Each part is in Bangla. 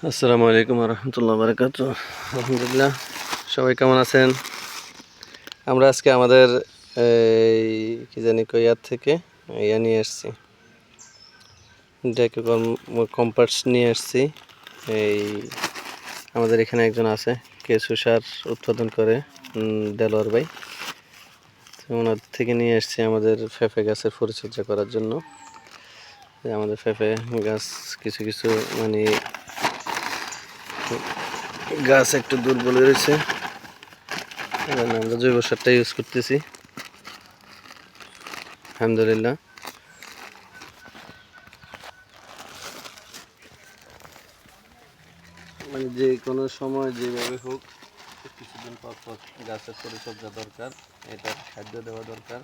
আসসালামু আলাইকুম রহমতুল্লাহ বারাকাতুহু। আলহামদুলিল্লাহ, সবাই কেমন আছেন? আমরা আজকে আমাদের এই কি জানি কইয়ার থেকে ইয়া নিয়ে আসছি, ডেকে কম্পাস নিয়ে আসছি। এই আমাদের এখানে একজন আছে কেঁচু সার উৎপাদন করে, দেলোয়ার ভাই। ওনার থেকে নিয়ে আসছি আমাদের পেঁপে গাছের পরিচর্যা করার জন্য। আমাদের পেঁপে গাছ কিছু কিছু মানে গাছ একটু দুর্বল রয়েছে, আমরা জৈব সারটা ইউজ করতেছি আলহামদুলিল্লাহ। মানে যে কোনো সময় যেভাবে হোক কিছুদিন পর পর গাছের পরিচর্যা দরকার, এটার খাদ্য দেওয়া দরকার।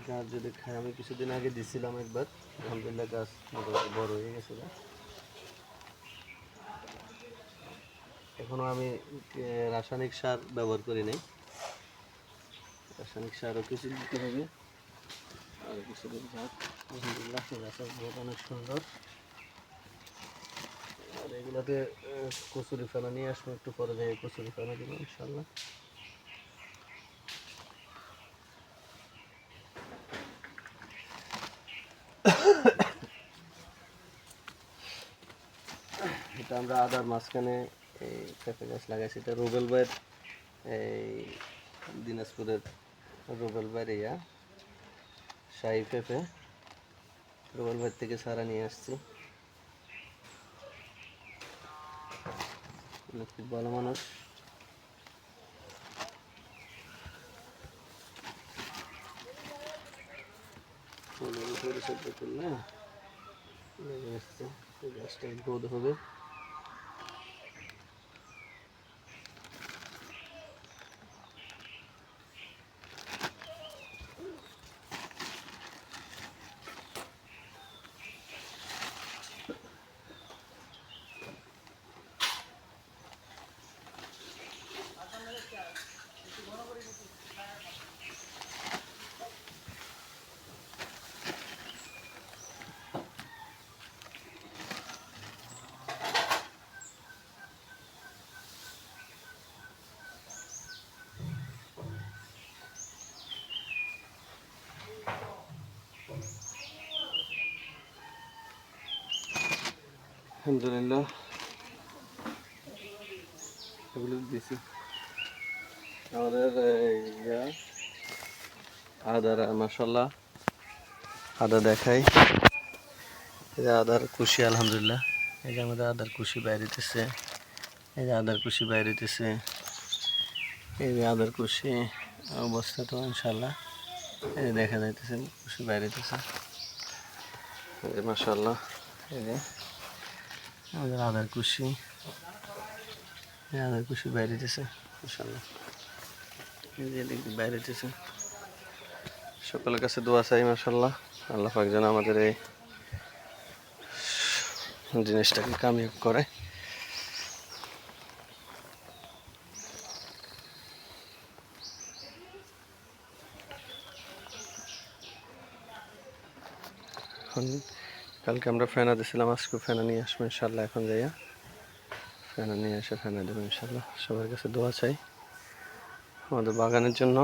গাছ যদি খায়, আমি কিছুদিন আগে দিছিলাম একবার, আলহামদুলিল্লাহ গাছ মোটামুটি বড় হয়ে গেছে। এখনো আমি রাসায়নিক সার ব্যবহার করি নাই, রাসায়নিক সারও কিছু দিতে হবে। আর কিছুদিন যাক, আলহামদুলিল্লাহ গাছের গ্রোথ অনেক সুন্দর। আর এগুলোতে কচুরি ফেনা নিয়ে আসবো, একটু পরে যাই কচুরি ফেনা দেবো ইনশাল্লাহ। এটা আমরা আদার মাঝখানে এই পেঁপে গাছ লাগাইছি। এটা রুবেল ভাইয়ের, এই দিনাজপুরের রুবেল ভাইয়ের শাহী পেঁপে, রুবেল ভাইয়ের থেকে সারা নিয়ে আসছি। খুব ভালো মানুষ। পরিচর্যা করলে গাছটা গ্রোথ হবে। আলহামদুলিল্লাহ, এগুলো দিছি আমাদের আদার মাশাল্লাহ। আদা দেখাই, এই যে আদার কুশি আলহামদুলিল্লাহ। এই যে আমাদের আদার কুশি বাইরেতেছে, এই যে আদার কুশি বাইরেতেছে, এই যে আদার কুশি অবস্থা তো ইনশাল্লাহ এই যে দেখা যাইতেছে কুশি বাইরেতেছে মাশাল্লাহ। এই যে আমাদের আদার কুশি, আদার কুশি বাইরেতেছে ইনশাল্লাহ, এই যে এদিক বাইরেতেছে। সকলের কাছে দোয়া চাই মাশাল্লাহ, আল্লাহ পাক যেন আমাদের এই জিনিসটাকে কামিয়াব করে। কালকে আমরা ফেনা দিয়েছিলাম, আজকে ফেনা নিয়ে আসবো ইনশাল্লাহ। এখন যাইয়া ফেনা নিয়ে এসে ফেনা দেবো ইনশাল্লাহ। সবার কাছে দোয়া চাই আমাদের বাগানের জন্য।